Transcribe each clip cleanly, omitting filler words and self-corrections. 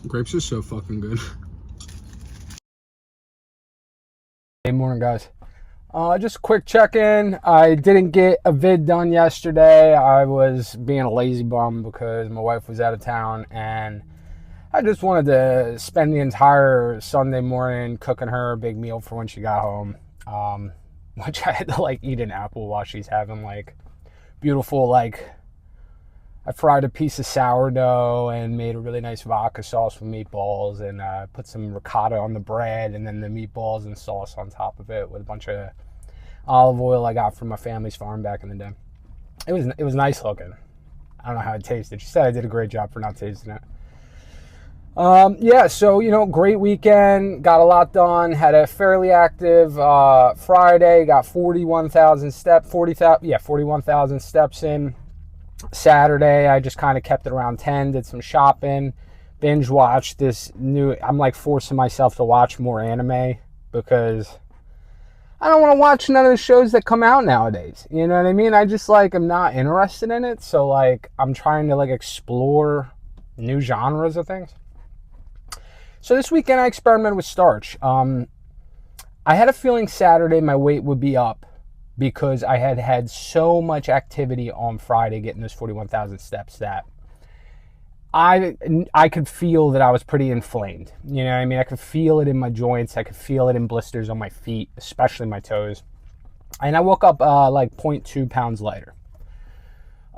Grapes are so fucking good. Hey, morning, guys. Just a quick check-in. I didn't get a vid done yesterday. I was being a lazy bum because my wife was out of town, and I just wanted to spend the entire Sunday morning cooking her a big meal for when she got home. Which I had to eat an apple while she's having beautiful I fried a piece of sourdough and made a really nice vodka sauce with meatballs, and put some ricotta on the bread and then the meatballs and sauce on top of it with a bunch of olive oil I got from my family's farm back in the day. It was nice looking. I don't know how it tasted. She said I did a great job for not tasting it. So great weekend. Got a lot done. Had a fairly active Friday. Got 41,000 steps in. Saturday, I just kind of kept it around 10, did some shopping, binge watched I'm forcing myself to watch more anime because I don't want to watch none of the shows that come out nowadays. You know what I mean? I just am not interested in it. So I'm trying to explore new genres of things. So this weekend I experimented with starch. I had a feeling Saturday my weight would be up, because I had had so much activity on Friday getting those 41,000 steps that I could feel that I was pretty inflamed. You know what I mean? I could feel it in my joints. I could feel it in blisters on my feet, especially my toes. And I woke up 0.2 pounds lighter.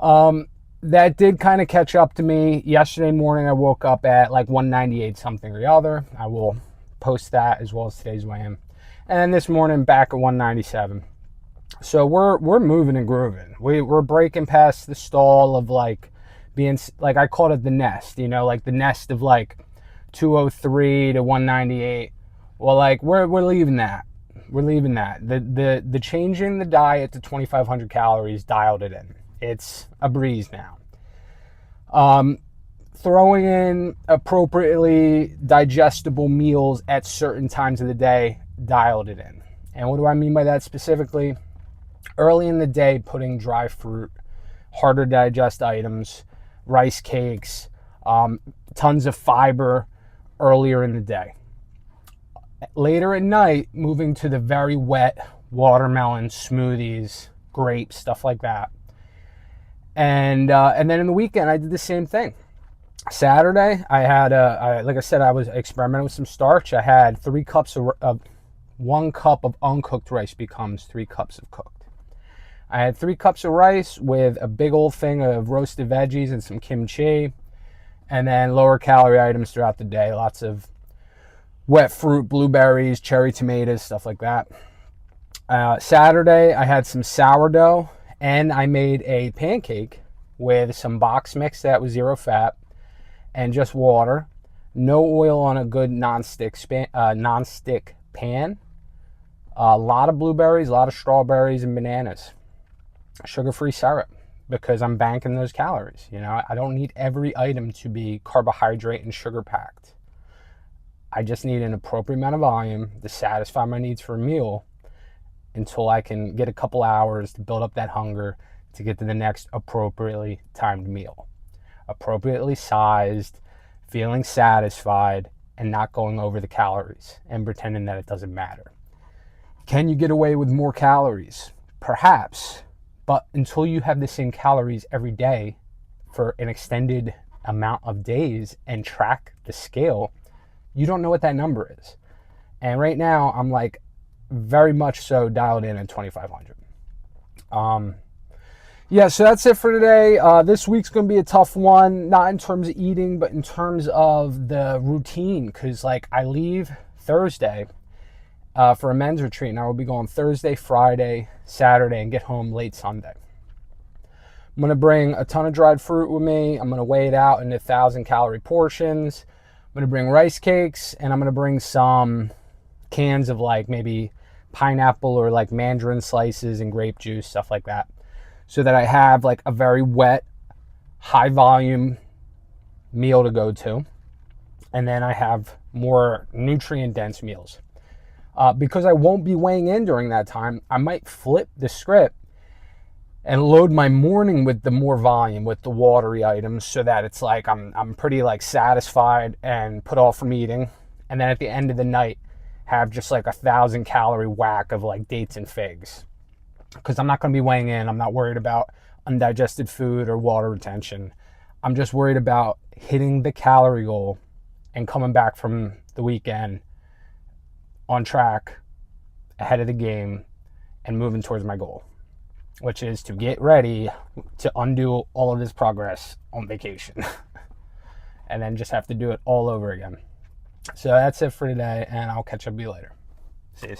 That did kind of catch up to me. Yesterday morning I woke up at 198 something or the other. I will post that as well as today's weigh-in. And this morning back at 197. So we're moving and grooving. We're breaking past the stall of being I called it the nest, the nest of 203 to 198. Well, we're leaving that. We're leaving that. The changing the diet to 2,500 calories dialed it in. It's a breeze now. Throwing in appropriately digestible meals at certain times of the day dialed it in. And what do I mean by that specifically? Early in the day, putting dry fruit, harder to digest items, rice cakes, tons of fiber earlier in the day. Later at night, moving to the very wet watermelon, smoothies, grapes, stuff like that. And then in the weekend, I did the same thing. Saturday, I had, like I said, I was experimenting with some starch. I had 3 cups of 1 cup of uncooked rice becomes 3 cups of cooked. I had 3 cups of rice with a big old thing of roasted veggies and some kimchi, and then lower calorie items throughout the day. Lots of wet fruit, blueberries, cherry tomatoes, stuff like that. Saturday, I had some sourdough, and I made a pancake with some box mix that was 0 fat and just water. No oil on a good non-stick pan. A lot of blueberries, a lot of strawberries, and bananas. Sugar-free syrup, because I'm banking those calories. I don't need every item to be carbohydrate and sugar packed. I just need an appropriate amount of volume to satisfy my needs for a meal until I can get a couple hours to build up that hunger to get to the next appropriately timed meal. Appropriately sized, feeling satisfied, and not going over the calories and pretending that it doesn't matter. Can you get away with more calories? Perhaps. But until you have the same calories every day for an extended amount of days and track the scale, you don't know what that number is. And right now, I'm very much so dialed in at 2,500. So that's it for today. This week's going to be a tough one, not in terms of eating, but in terms of the routine. Because I leave Thursday for a men's retreat, and I will be going Thursday, Friday, Saturday, and get home late Sunday. I'm going to bring a ton of dried fruit with me. I'm going to weigh it out into 1,000-calorie portions. I'm going to bring rice cakes, and I'm going to bring some cans of maybe pineapple or mandarin slices and grape juice, stuff like that, so that I have a very wet, high volume meal to go to. And then I have more nutrient dense meals. Because I won't be weighing in during that time, I might flip the script and load my morning with the more volume, with the watery items, so that it's like I'm pretty like satisfied and put off from eating. And then at the end of the night, have just like 1,000 calorie whack of like dates and figs, because I'm not going to be weighing in. I'm not worried about undigested food or water retention. I'm just worried about hitting the calorie goal and coming back from the weekend on track, ahead of the game, and moving towards my goal, which is to get ready to undo all of this progress on vacation and then just have to do it all over again. So that's it for today, and I'll catch up with you later. See you.